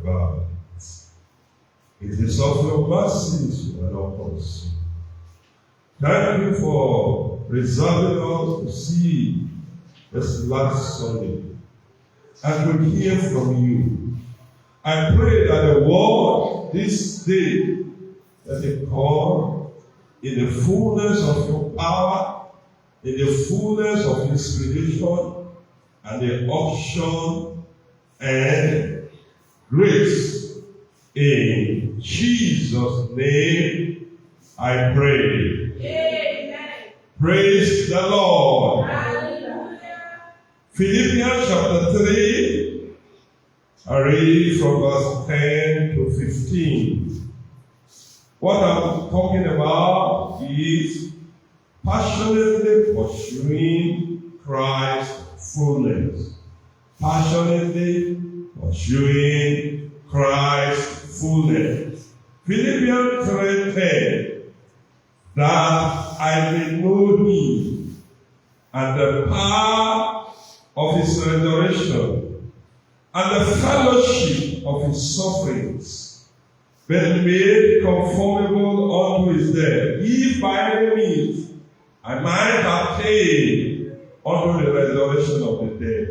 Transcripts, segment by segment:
about it. It is of your mercies you are not consumed. Thank you for preserving us to see this last Sunday and to hear from you. I pray that the word this day that they come in the fullness of your power, in the fullness of inspiration, and the option and grace. In Jesus' name I pray. Amen. Praise the Lord. Hallelujah. Philippians chapter 3, I read from verse 10 to 15. What I'm talking about is passionately pursuing Christ's fullness. Passionately pursuing Christ's fullness. Philippians 3:10, that I may know him and the power of his resurrection and the fellowship of his sufferings, been made conformable unto his death, if by any means I might attain unto the resurrection of the dead.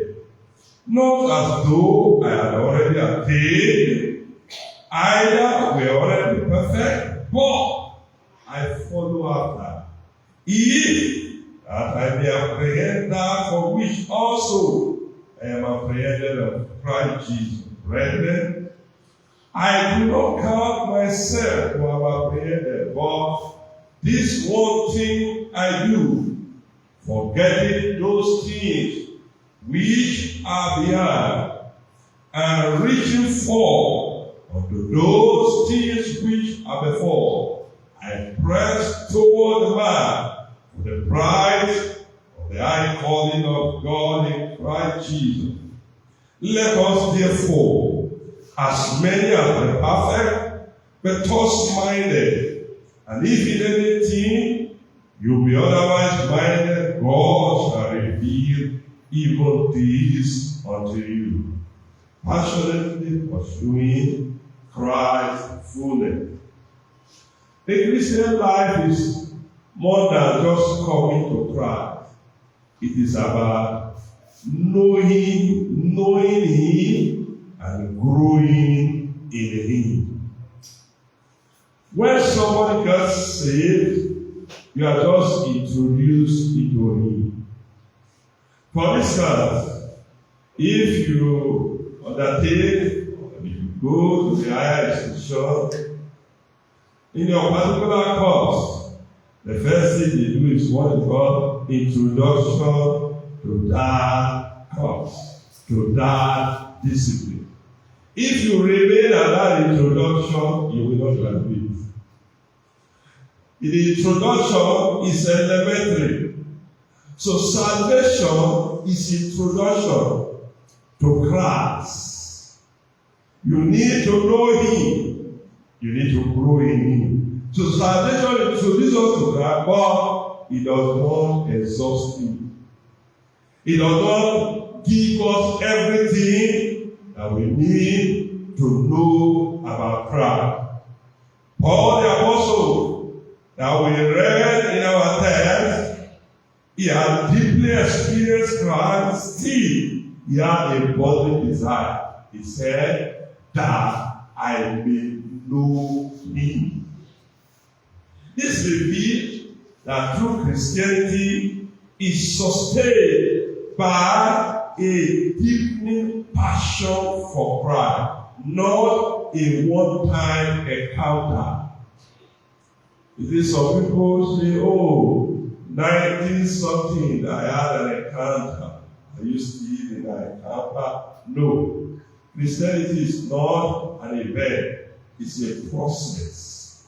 Not as though I had already attained, either we are already perfect, but I follow after, if that I may apprehend that for which also I am apprehended of Christ Jesus. Brethren, I do not count myself to have apprehended, but this one thing I do, forgetting those things which are behind, and reaching forth unto those things which are before, I press toward the mark for the prize of the high calling of God in Christ Jesus. Let us therefore, as many as are perfect, be thus-minded, and if in anything you be otherwise minded, God shall reveal even this unto you. Passionately pursuing Christ's fullness. The Christian life is more than just coming to Christ. It is about knowing him and growing in him. When somebody gets saved, you are just introduced into him. For instance, if you undertake, or if you go to the higher institution, in your particular course, the first thing they do is what is called introduction to that course, to that discipline. If you remain at that introduction, you will not graduate. The introduction is elementary. So salvation is introduction to Christ. You need to know him. You need to grow in him. So salvation introduces us to Christ, but it does not exhaust him. It does not give us everything that we need to know about Christ. Paul the Apostle, that we read in our text, he had deeply experienced Christ, still he had a bodily desire. He said, that I may know him. This reveals that true Christianity is sustained by a deepening passion for Christ, not a one-time encounter. You see, some people say, 19-something, I had an encounter. Are you still in an encounter? No. Christianity is not an event. It's a process.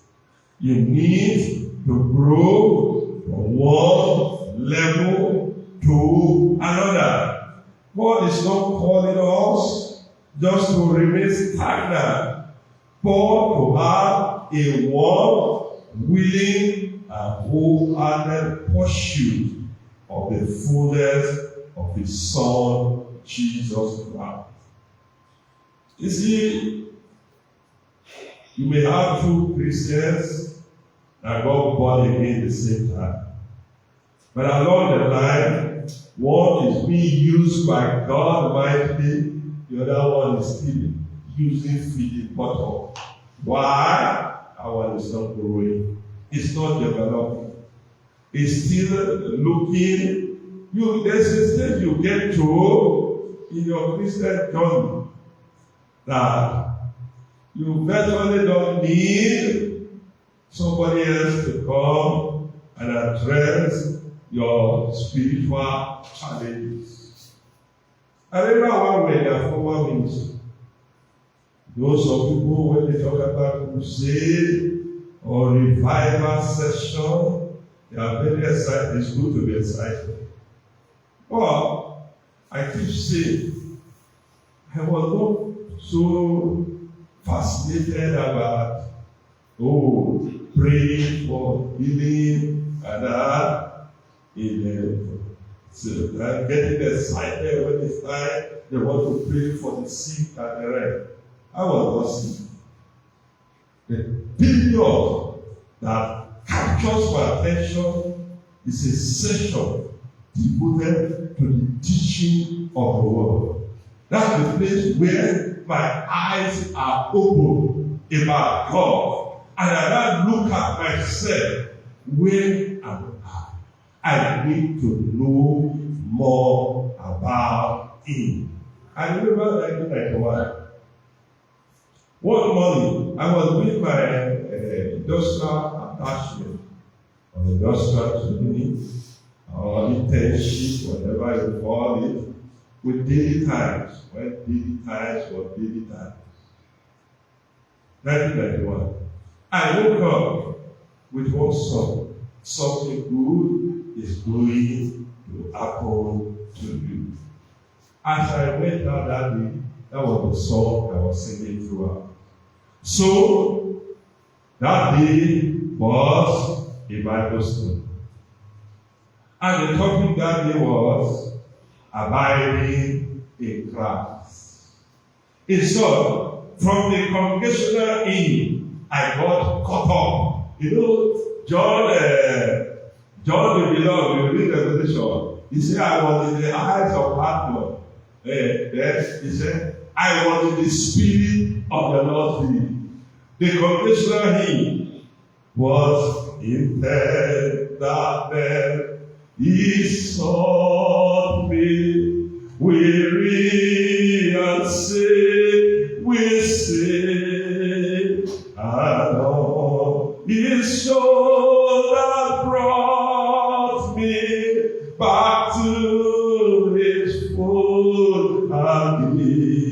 You need to grow from one level to another. God is not calling us just to remain stagnant, but to have a warm, willing, and wholehearted pursuit of the fullness of His Son, Jesus Christ. You see, You may have two Christians that got born again at the same time. But along the line, one is being used by God mightily, the other one is still using feeding bottle. Why? That one is not growing. It's not developing. It's still looking. There's a stage you get to in your Christian journey that you virtually don't need somebody else to come and address your spiritual challenges. I remember one way their former ministry. Those of people, when they talk about crusade or revival session, they are very excited. It's good to be excited. But I keep saying, I was not so fascinated about, praying for healing and that. So I'm getting excited when it's time they want to pray for the sick and the rest. I was not sick. The period that captures my attention is a session devoted to the teaching of the word. That's the place where my eyes are open about God. And I now look at myself. Where am I? I need to know more about Him. I remember 1991. One morning, I was with my industrial attachment, or industrial training, or internship, whatever you call it, with daily times. When daily times was daily times. 1991. I woke up with one song. Something good is going to happen to you. As I went out that day, that was the song I was singing throughout. So, that day was a Bible study. And the topic that day was abiding in Christ. In short, from the congregational in, I got caught up. You know, John the Beloved, we read the Revelation. He said, I was in the eyes of Patmos. Then he said, I was in the spirit of the Lord. The congregational hymn was in that he sought me, weary and sick, we say, and all his shoulder brought me back to his fold again.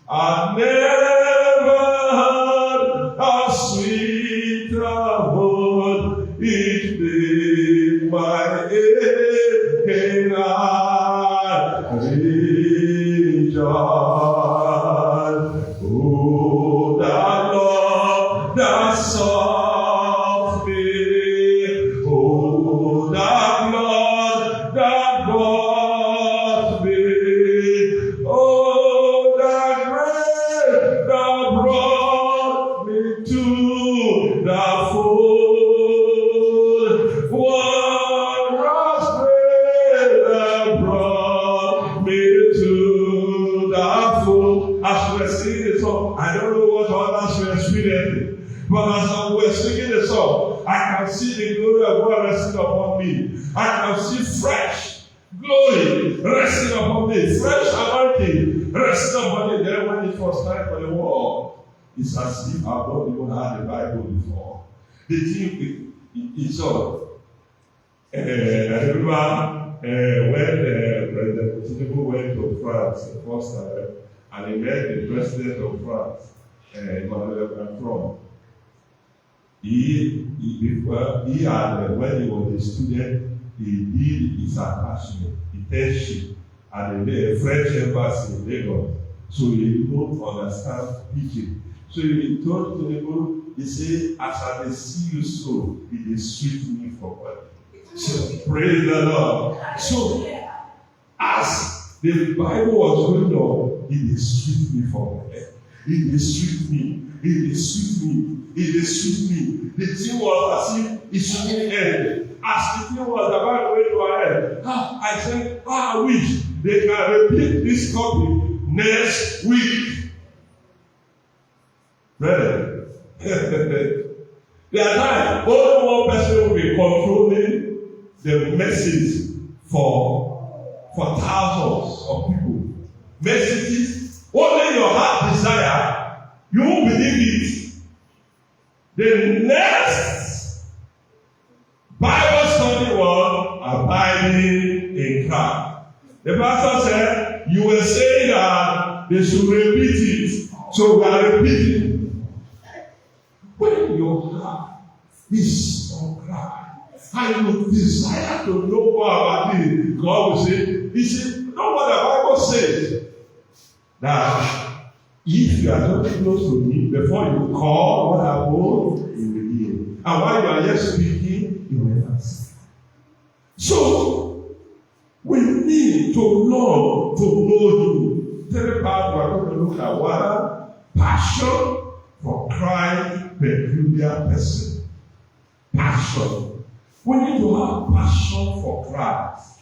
I never had a sweeter word each day, my aching I rejoice. Oh, that love that sought me, oh, that blood that bought me, oh, that grace that brought me to the fold. One was grace that brought me to the fold. As we were singing the song, I don't know what others were experiencing, but as we were singing the song, I can see the glory of God resting upon me. I can see fresh glory resting upon me, fresh anointing resting upon me. Then when it was time for the war, it's as if I've not even had the Bible before. The thing is all. I remember when President Tinubu went to France the first time, and he met the president of France, Emmanuel Macron. He had, when he was a student, he did his attachment, internship at the French embassy in Lagos. So he don't understand teaching. So he told Tinubu, he said, as I see you so, it is sweet me for body. So praise the Lord. So as the Bible was going on, it is sweet me for body. It is sweet me. It suits me. It suits me. The thing was as if it shouldn't end. As the thing was about to end, I said, I wish they can repeat this topic next week. Brother, there are times only one person will be controlling the message for thousands of people. Messages, only your heart desire, you won't believe it. The next Bible study was abiding in Christ. The pastor said, you were saying that they should repeat it, so we are repeating. When your heart is on Christ, and you desire to know more about it, God will say, He said, know what the Bible says. That if you are not close to me, before you call what I want, He will hear. And while you are yet speaking, He will answer. So, we need to learn to know you. Third part, we are going to look at what? Passion for Christ. Peculiar person. Passion. We need to have passion for Christ.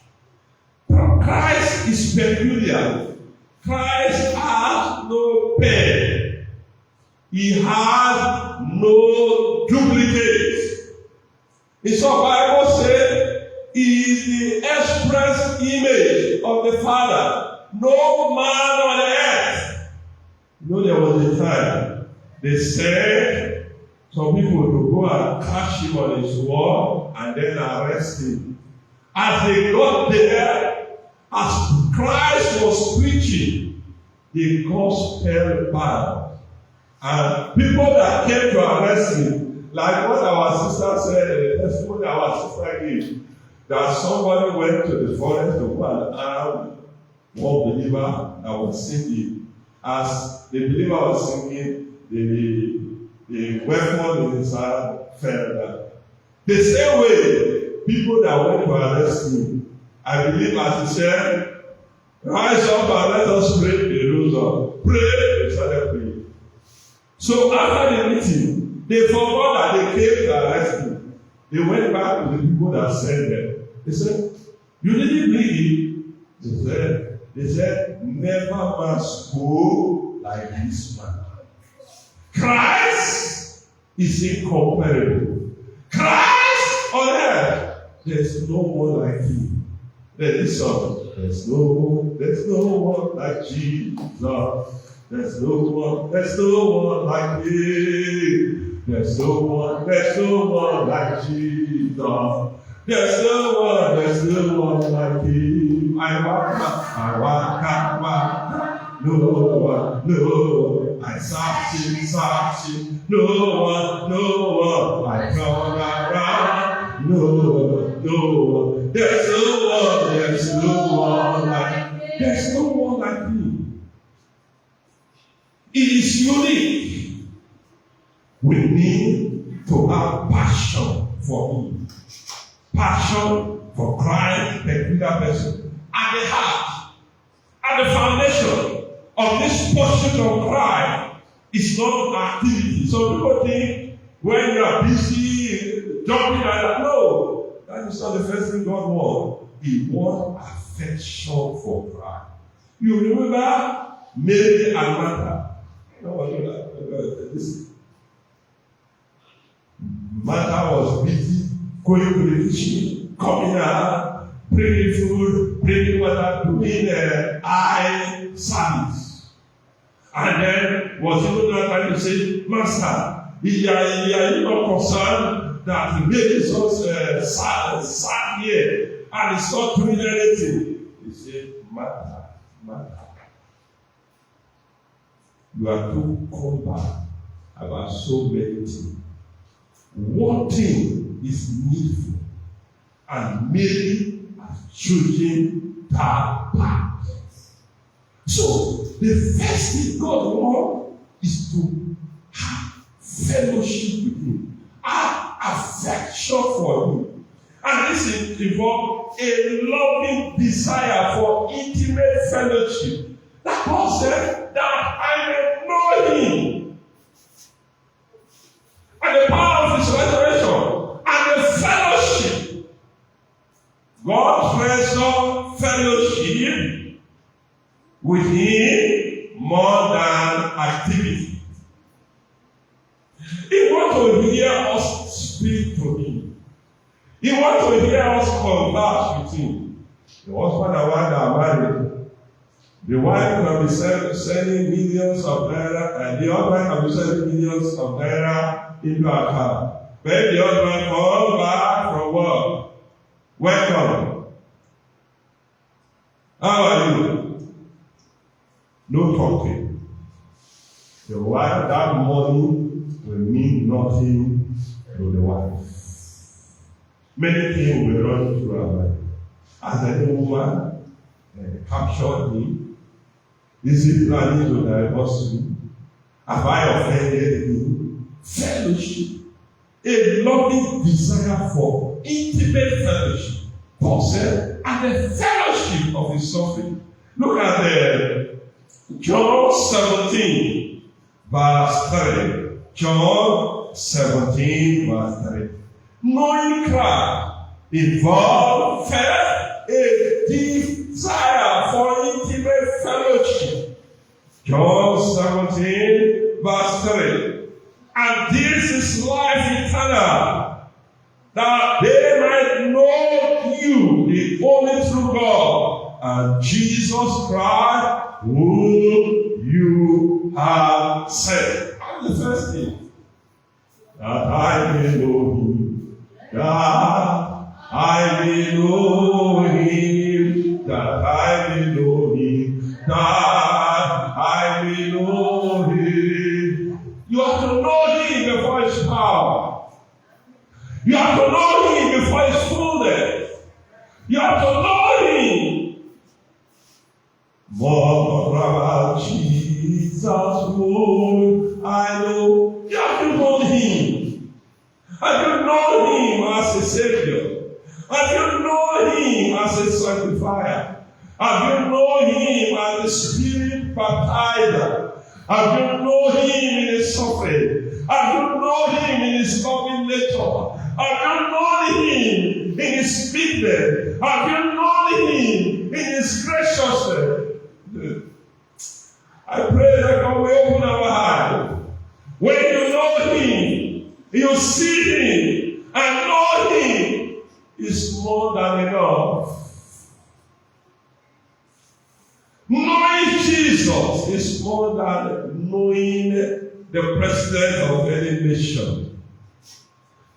Christ is peculiar. Christ has no pair. He has no duplicate. It's what the Bible says, He is the express image of the Father. No man on earth. You know, there was a time they said some people to go and catch him on his wall and then arrest him. As they got there, as Christ was preaching the gospel band, and people that came to arrest him, like what our sister said, the testimony our sister gave, that somebody went to the forest to go and arm one believer that was singing. As the believer was singing, the weapon in his hand fell down. The same way, people that went to arrest him, I believe as he said, rise up and let us pray. They rose up. Pray, they started praying. So after the meeting, they forgot that they came to arrest him. They went back to the people that sent them. They said, you didn't believe it? They said, never must go like this man. Christ is incomparable. Christ on earth, there's no one like him. There is some. There's no one like Jesus. There's no one like him. There's no one like Jesus. There's no one like him. I walk, no, I searching, no one, I come around, no, there's no one like me. It is unique. We need to have passion for Him. Passion for Christ, peculiar person. At the heart, at the foundation of this pursuit of Christ is not activity. So people think when you are busy jumping like that. No, that is not the first thing God wants. He wants affection for Christ. You remember Mary and Martha? You know what this? Martha was busy going to the kitchen, coming out, bringing food, bringing water, doing eye service. And then was even not trying to say, Master, are you not concerned that the baby is so sad here and it's not doing anything? He said, Martha, you are too compact about so many things. One thing is needful, and Mary has chosen that path. So, the first thing God wants is to have fellowship with Him, have affection for Him. And this involves a loving desire for intimate fellowship. That God said that I may know Him. an activity. He wants to hear us speak to him. He wants to hear us converse with him. The husband and wife are married. The wife can be sending millions of naira, and the husband can be sending millions of naira into her account. When the husband comes back from work, welcome. How are you? No talking. The wife, that money will mean nothing to the wife. Many things will run through her mind. Has any woman captured him? Is he planning to divorce me? Have I offended him? Fellowship. A loving desire for intimate fellowship. Paul said, and the fellowship of his suffering. Look at John 17, verse 3. John 17, verse 3. Knowing Christ involved a desire for intimate fellowship. John 17, verse 3. And this is life eternal, that they might know you, the only true God, and Jesus Christ, whom you have sent. And the first thing, that I may know him, that I may know him, that I may know him, that I may know him. You have to know him before his power. You have to know him before his fullness. You have to know him. More about Jesus, whom I know. You have to know him. Have you known him as a Savior? Have you known him as a sanctifier? Have you known him as a Spirit baptizer? Have you known him in his suffering? Have you known him in his loving nature? Have you known him in his meekness? Have you known him in his graciousness? I pray that God will open our eyes. When you know him, you see him, and know him is more than enough. Knowing Jesus is more than knowing the president of any nation.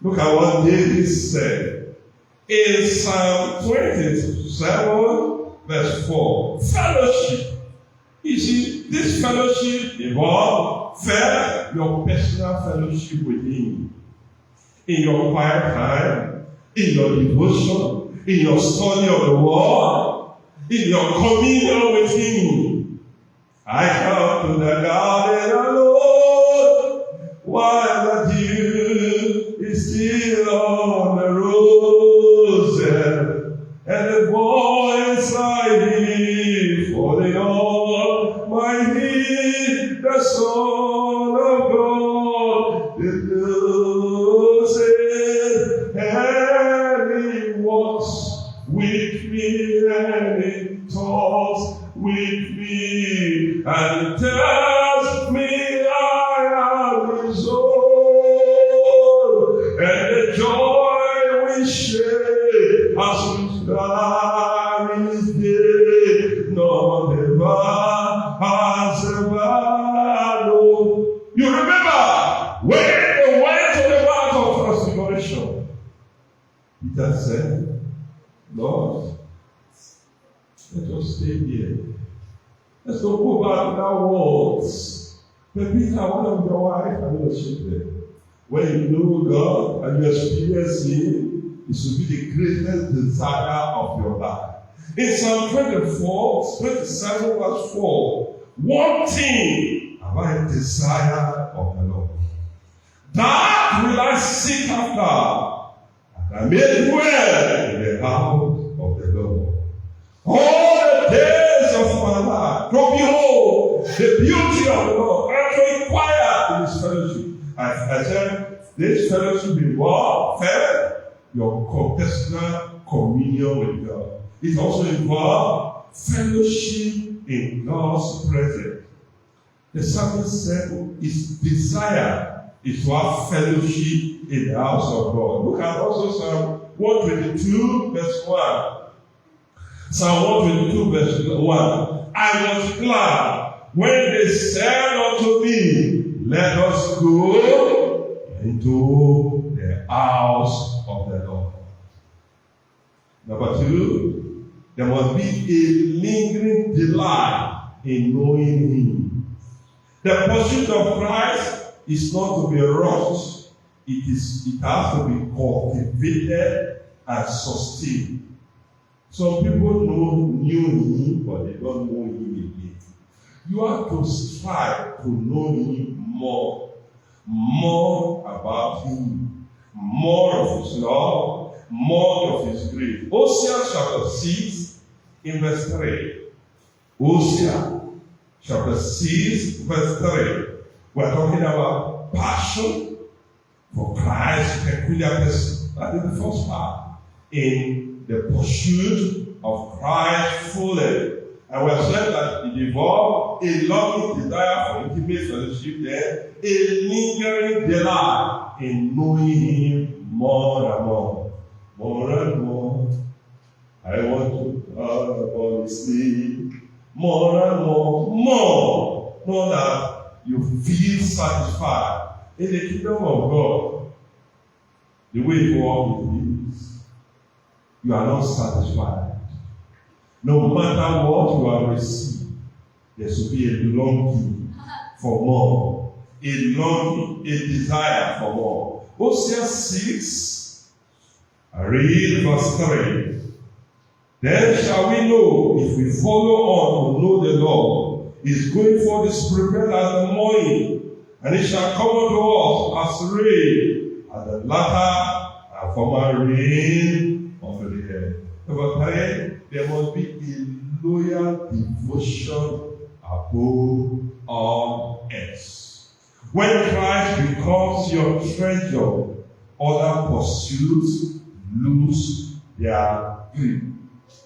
Look at what David said in Psalm 27, verse 4. Fellowship. You see, this fellowship involves first your personal fellowship with him. In your quiet time, in your devotion, in your study of the word, in your communion with him. I come to the garden alone, while the dew is still on the roses, and the voice I hear for the Almighty, the Son of God, the loses, and he walks with me, and he talks with me, and tells me I am his own, and the joy we share as we share his day, none ever has ever known. You remember when they went to the Mount of Transfiguration, Peter said, Lord, let us stay here. Let's not go back to our worlds. But Peter, one of your wife and your children. When you know God and you experience him, it should be the greatest desire of your life. In Psalm 24, 27, verse 4, one thing have I desire of the Lord. That will I seek after, and I may dwell in the house of the Lord all the days of my life, to behold the beauty of the Lord, and to inquire in his fellowship. I said, this fellowship involves your personal communion with God. It also involves fellowship in God's presence. The psalmist said his desire is to have fellowship in the house of God. Look at also Psalm 122 verse 1. Psalm 122 verse 1. I was glad when they said unto me, let us go into the house of the Lord. Number 2, there must be a lingering delight in knowing Him. The pursuit of Christ is not to be rushed. It has to be cultivated and sustained. Some people knew Him, but they don't know Him again. You have to strive to know Him more about Him, more of His love, more of His grace. Hosea chapter 6 in verse 3. Hosea chapter 6 verse 3. We're talking about passion for Christ's peculiar person. That is the first part. In the pursuit of Christ's fullness. And we have said that it involves a longing desire for intimate fellowship, then a lingering delight in knowing Him more and more. More and more. I want to talk about His name. More and more. Know that you feel satisfied in the kingdom of God. The way forward is you are not satisfied. No matter what you have received, there should be a longing for more. A longing, a desire for more. Hosea 6, I read verse 3. Then shall we know, if we follow on to know the Lord, His going forth is prepared as the morning, and it shall come unto us as rain, as the latter and former rain of the earth. Number 3, there must be a loyal devotion above all else. When Christ becomes your treasure, other pursuits lose their grip.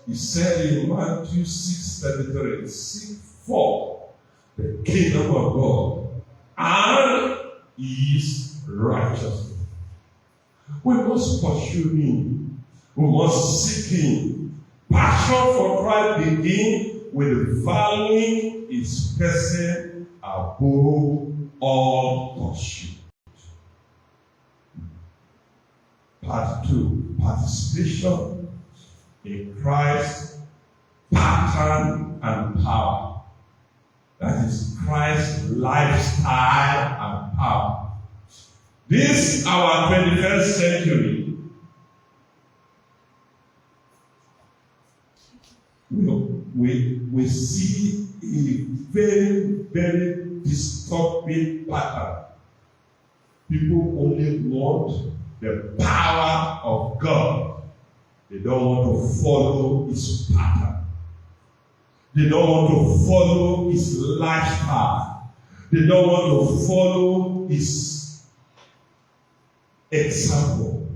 He said in Matthew 6:33, seek for the kingdom of God and His righteousness. We must pursue Him. We must seek Him. Passion for Christ begins with valuing His person above all pursuit. Part 2, participation in Christ's pattern and power. That is Christ's lifestyle and power. This is our 21st century. We see a very, very disturbing pattern. People only want the power of God. They don't want to follow His pattern. They don't want to follow His lifestyle. They don't want to follow His example.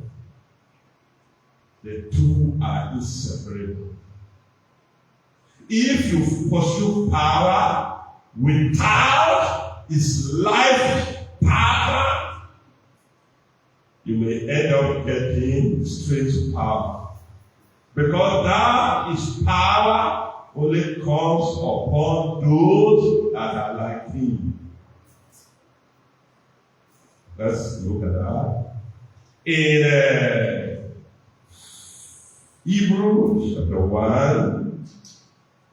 The two are inseparable. If you pursue power without His life pattern, you may end up getting strange power. Because that is power only comes upon those that are like Him. Let's look at that. In Hebrews chapter 1,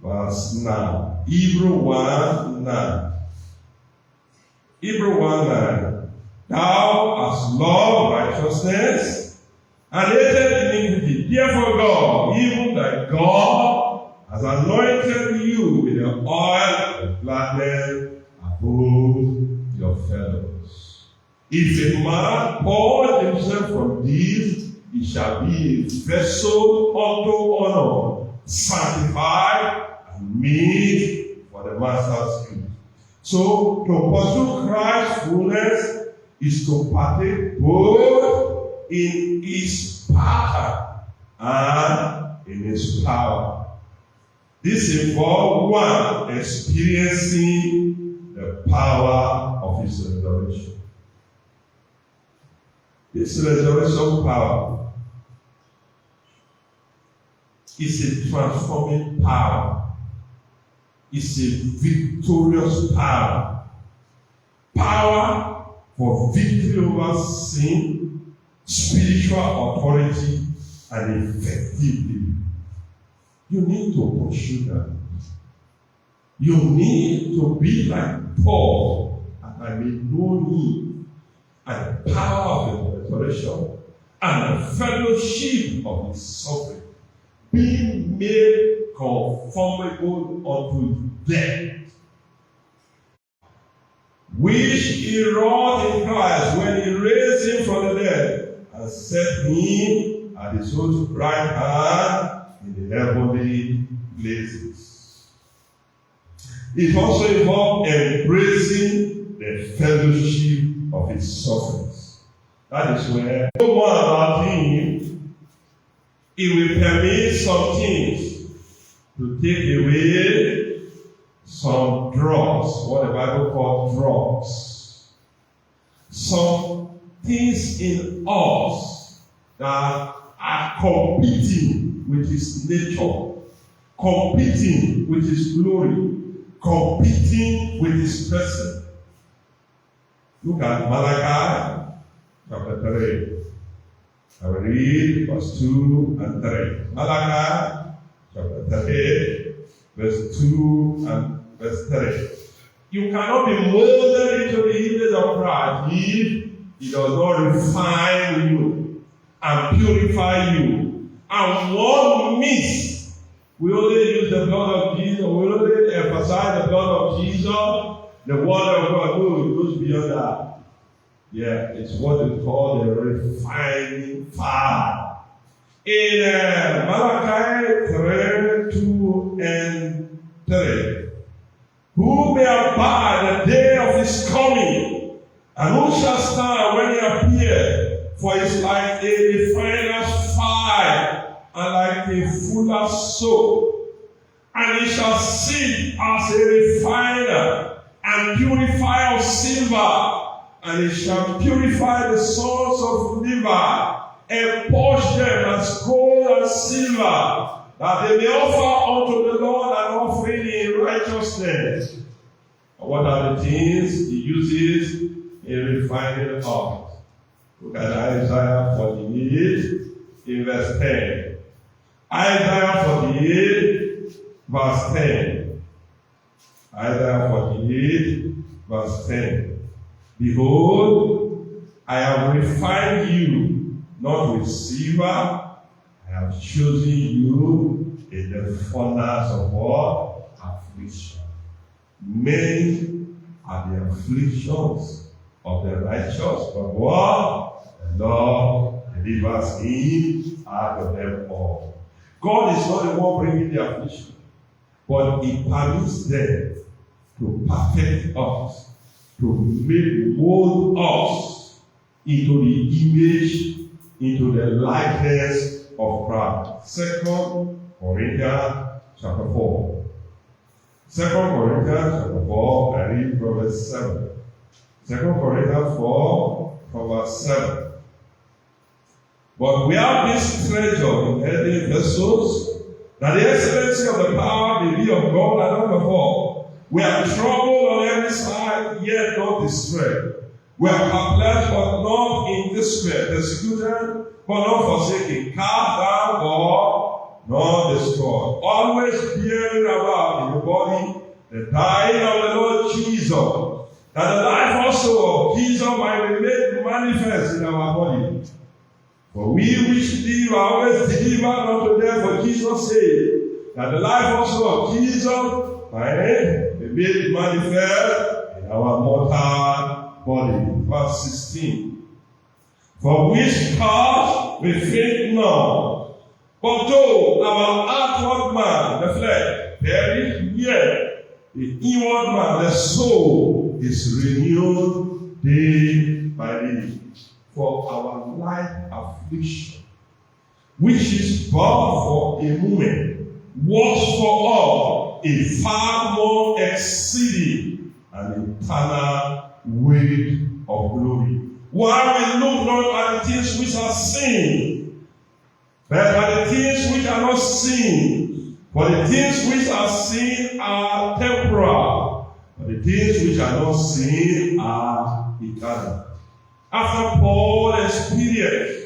verse 9. Hebrews 1, 9. Hebrews 1, 9. Thou hast loved righteousness and hated iniquity. Therefore God, even thy God, has anointed you with the oil of gladness above your fellows. If a man purge himself from these, he shall be a vessel unto honor, sanctified and made for the master's use. So, to pursue Christ's fullness is to partake both in His power and in His power. This involves one, experiencing the power of his resurrection. This resurrection power is a transforming power. It's a victorious power. Power for victory over sin, spiritual authority, and effectively. You need to pursue that. You need to be like Paul, and I may know him, and the power of the resurrection, and the fellowship of his suffering, being made conformable unto death, which he wrought in Christ when he raised him from the dead, and set him at his own right hand in the heavenly places. It also involved embracing the fellowship of his sufferings. That is where no more about him. It will permit some things to take away some drugs, what the Bible calls drugs. Some things in us that are competing with his nature, competing with his glory, competing with his person. Look at Malachi chapter 3. I will read verse 2 and 3. Malachi chapter 3, verse 2 and verse 3. You cannot be molded into the image of Christ if he does not refine you and purify you. And one means we only use the blood of Jesus, we only emphasize the blood of Jesus, the word of God. No, it goes beyond that. Yeah, it's what they call the refining fire. In Malachi 3, 2 and 3. Who may abide the day of his coming, and who shall stand when he appears? For it's like a refiner's fire, and like a fuller's soap. And he shall sit as a refiner, and purifier of silver. And he shall purify the sons of Levi, and purge them as gold and silver, that they may offer unto the Lord an offering in righteousness. And what are the things he uses in refining us? Look at Isaiah 48 in verse 10. Isaiah 48 verse 10. Isaiah 48 verse 10. Behold, I have refined you, not with silver. I have chosen you in the furnace of what? Affliction. Many are the afflictions of the righteous, but what? The Lord delivers him out of them all. God is not the one bringing the affliction, but he permits them to perfect us, to mold us into the image, into the likeness of Christ. 2 Corinthians chapter 4. 2 Corinthians chapter 4, I read from verse 7. 2 Corinthians 4, from verse 7. But we have this treasure in earthen vessels, that the excellency of the power may be of God and not of all. We are troubled on every side, yet not distressed. We are perplexed, but not in despair. Persecuted, but not forsaken. Cast down, but not destroyed. Always bearing about in the body the dying of the Lord Jesus, that the life also of Jesus might be made manifest in our body. For we which live are always delivered unto death for Jesus' sake, that the life also of Jesus might be made manifest in our mortal body. Verse 16. For which cause we faint not, but though our outward man, the flesh, perish, yet the inward man, the soul, is renewed day by day. For our light affliction, which is but for a moment, was for all a far more exceeding an eternal weight of glory. While we look not at the things which are seen, but at the things which are not seen. For the things which are seen are temporal, but the things which are not seen are eternal. After Paul experienced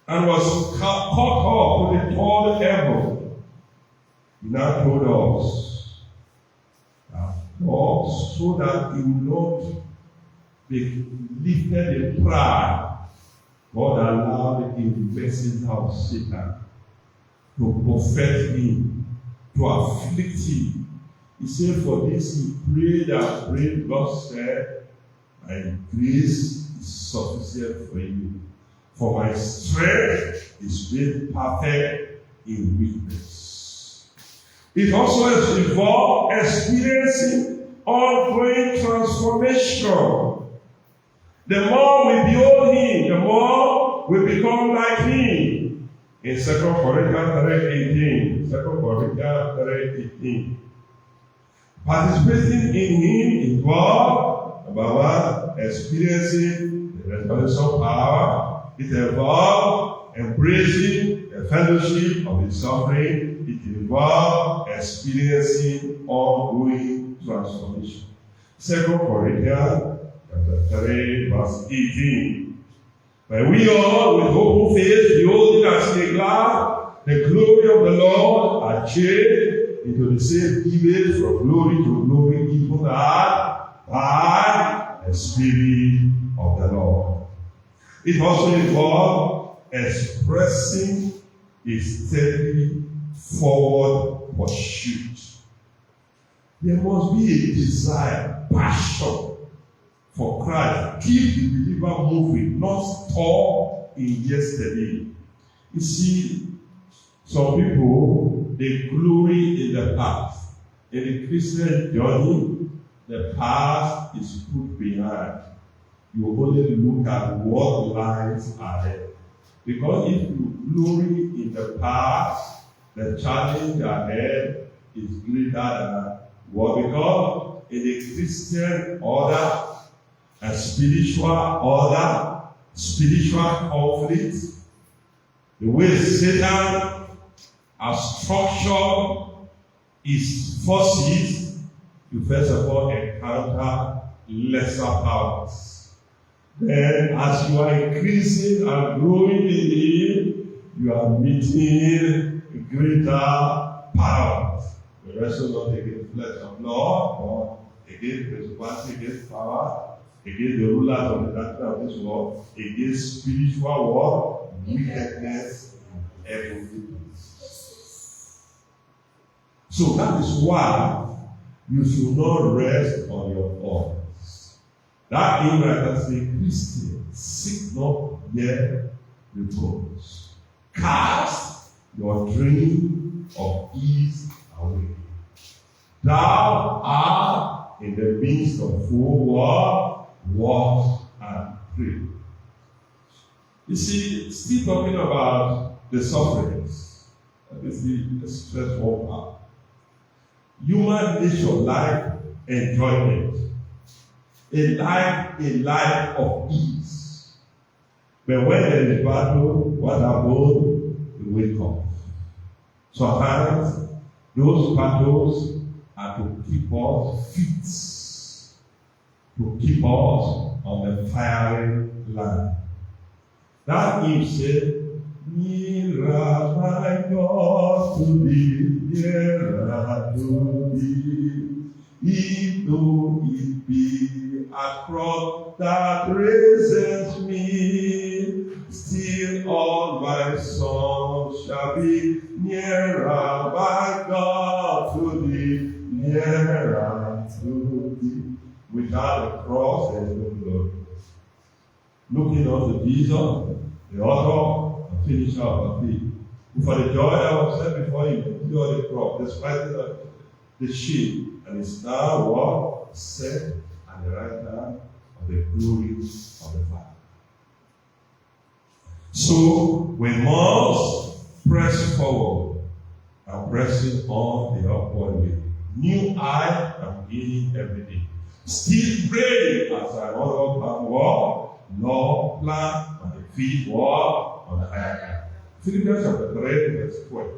and was caught up to the third heaven, he now told us that God, so that he will not be lifted in pride, God allowed the messenger of Satan to buffet him, to afflict him. He said, for this he prayed and prayed. God said, my grace is sufficient for you, for my strength is made perfect in weakness. It also involves experiencing ongoing transformation. The more we behold him, the more we become like him. In 2 Corinthians 3:18, 2 Corinthians 3:18. Participating in him is God, number one, experiencing the resurrection power. It involves embracing the fellowship of his suffering. It involves experiencing ongoing transformation. 2 Corinthians chapter 3, verse 18. But we all, with open face, beholding as in a glass the glory of the Lord, are changed into the same image from glory to glory, even as by the Spirit of the Lord. It also involves expressing a steady forward pursuit. There must be a desire, passion for Christ. Keep the believer moving, not stop in yesterday. You see, some people, they glory in the past. In the Christian journey, the past is put behind. You only look at what lies ahead. Because if you glory in the past, the challenge ahead is greater than what? Because in the Christian order, a spiritual order, spiritual conflict, the way Satan has structured his forces, you first of all encounter lesser powers. Then as you are increasing and growing in him, you are meeting greater powers. We wrestle not against flesh and blood, or against principality, against power, against the rulers of the darkness of this world, against spiritual war, wickedness, and everything. So that is why you should not rest on your thoughts. That hymn writer says, Christian, seek not yet repose. Cast your dream of ease away. Thou art in the midst of full war, watch and pray. You see, still talking about the sufferings. Let me see the stressful part. Human nature like enjoyment. A life of ease. But when there is battle, what happens? We wake up. Sometimes those battles are to keep us fit, to keep us on the firing line. That hymn said, nearer my God to thee, nearer to thee, if though it be a cross that raises me, still all my songs shall be nearer my God to thee, nearer to thee. Without the cross, there is no glory. Looking unto Jesus, the author and finisher of our faith, who for the joy that was set before him endured the cross, despite the shame, and is now what? Set at the right hand of the glory of the Father. So we must press forward and pressing on the upward way. New eye I'm gaining every day. Still praying as I walk, nor plant my feet walk on the higher ground. Philippians chapter 3, verse 12.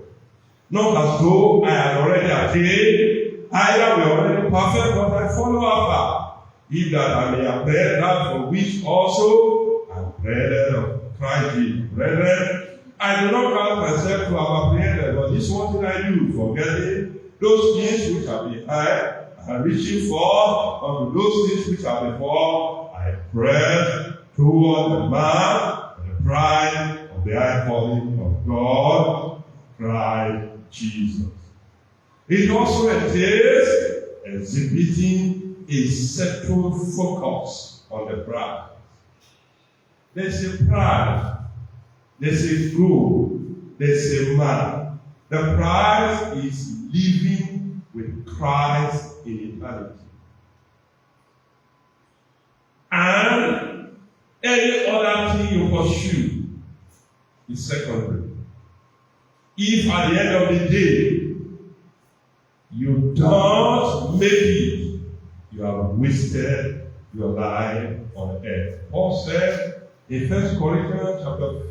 Not as though I had already attained, either we are already perfect, but I follow after, if that I may appear that for which also I am brethren of Christ Jesus. Brethren, I do not count myself to have apprehended, but this one thing I do, forgetting those things which are behind, and reaching forth unto those things which are before, I press toward the mark and the prize of the high calling of God, Christ Jesus. It also entails exhibiting a settled focus on the prize. There's a prize, there's a goal, there's a man. The prize is living with Christ in eternity. And any other thing you pursue is secondary. If at the end of the day you don't make it, you have wasted your life on earth. Paul said in 1 Corinthians chapter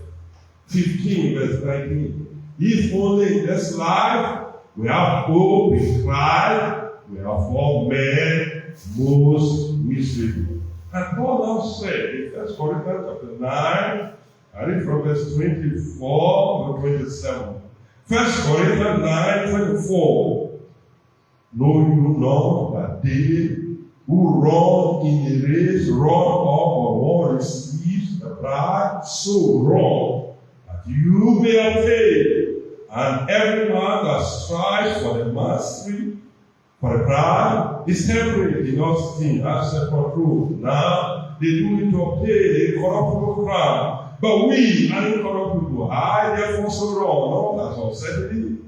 15, verse 19, if only in this life we have hope in Christ, we are for men most miserable. And Paul now said in 1 Corinthians chapter 9, I read from verse 24 to 27. 1 Corinthians 9, 24. Know you not that they who run in a race run up or one receives the prize, so run that you may obtain. And every man that strives for the mastery, for the prize, is temporary, did not think, have self-control. Now they do it to obtain a corruptible crown. But we are incorruptible. I therefore so run, not as uncertainty.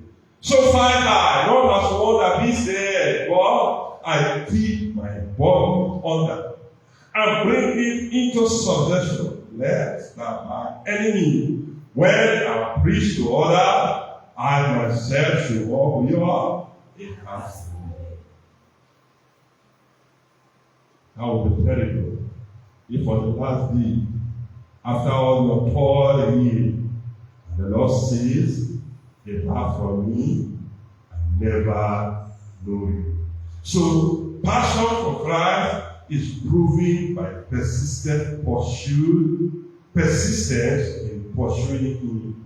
So fight I, not as one that is dead, but I keep my body under and bring it into subjection, lest that my enemy, when I preach to others, I myself should walk with you. It has to be. That would be terrible if on the last day, after all your toil and year, the Lord says, depart from me, I never know you. So, passion for Christ is proven by persistent pursuit, persistence in pursuing Him.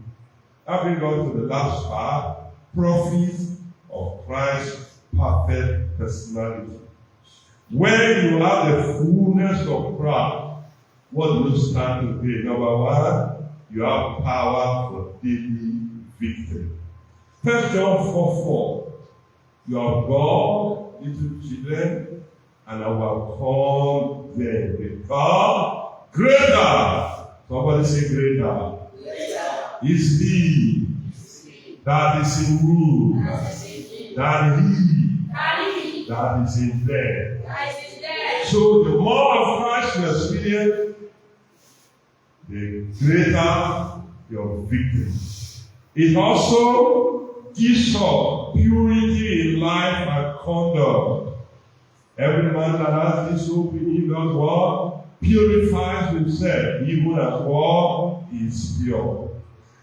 Having gone to the last part, prophets of Christ's perfect personality. When you have the fullness of Christ, what do you stand to pay? Number one, you have power for daily victory. 1 John 4:4. You are God, little children, and I will call them. Become greater. Somebody say greater. Is he that is in me, than he that is in them. So the more of Christ you experience, the greater your victory. It also gives us purity in life and conduct. Every man that has this hope in him does what? Purifies himself, even as what is pure.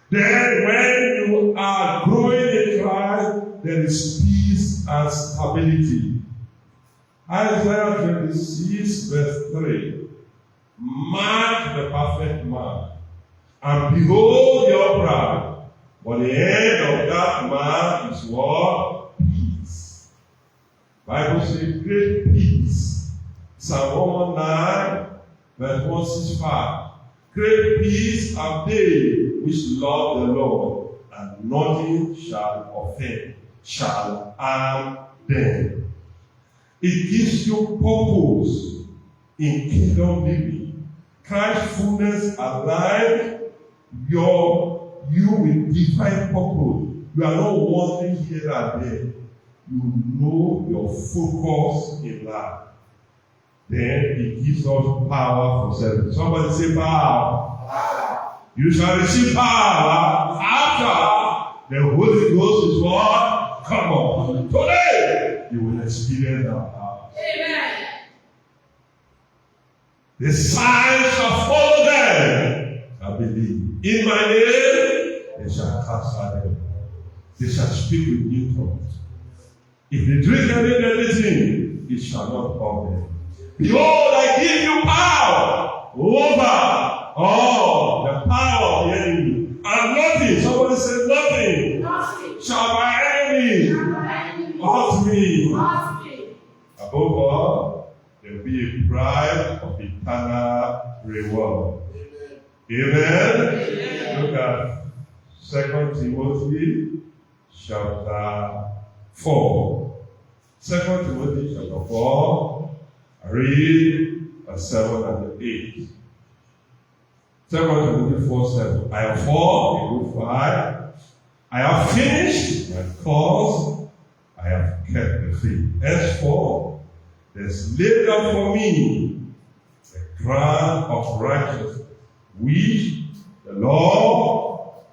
Then when you are growing in Christ, there is peace and stability. Isaiah 26 verse 3. Mark the perfect man, and behold the upright. But the end of that man is what? Peace. Bible says great peace. Psalm 109 verse 165. Great peace have they which love the Lord, and nothing shall offend, shall harm them. It gives you purpose in kingdom living. Christ's fullness aligns you with divine purpose. You are not wandering here and there. You know your focus in life. Then it gives us power for service. Somebody say power. You shall receive power after the Holy Ghost is what? Come on. Today, you will experience that power. Amen. The signs shall follow them that believe. In my name, they shall cast out devils. They shall speak with new tongues. If they drink anything, it shall not harm them. Behold, I give you power over all the power of the enemy. And nothing, somebody said nothing, shall my enemy hurt me. Above all, there will be a pride of eternal reward. Amen. Look at 2 Timothy chapter 4. 2 Timothy chapter 4. I read verse 7 and 8. 2 Timothy 4:7. I have fought a good fight. I have finished my course. I have kept the faith. Henceforth, there's laid up for me the crown of righteousness, which the Lord,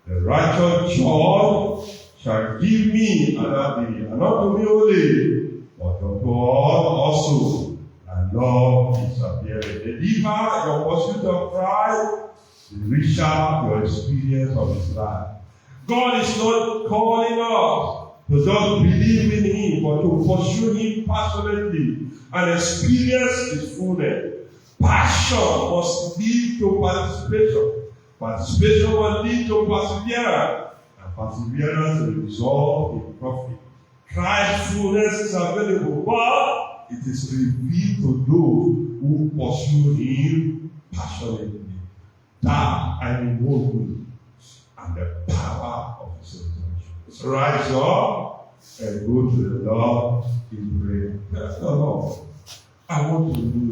the righteous judge, shall give me another day, and not to me only, but unto all also. And Lord is appearing. The deeper your pursuit of Christ, the richer your experience of His life. God is not calling us to just believe in Him, but to pursue Him passionately and experience His fullness. Passion must lead to participation. Participation must lead to perseverance. And perseverance will result in profit. Christ's fullness is available, but it is revealed to those who pursue Him passionately. That I may know Him and the power of His resurrection. So rise up and go to the Lord in prayer. Tell the Lord, I want to know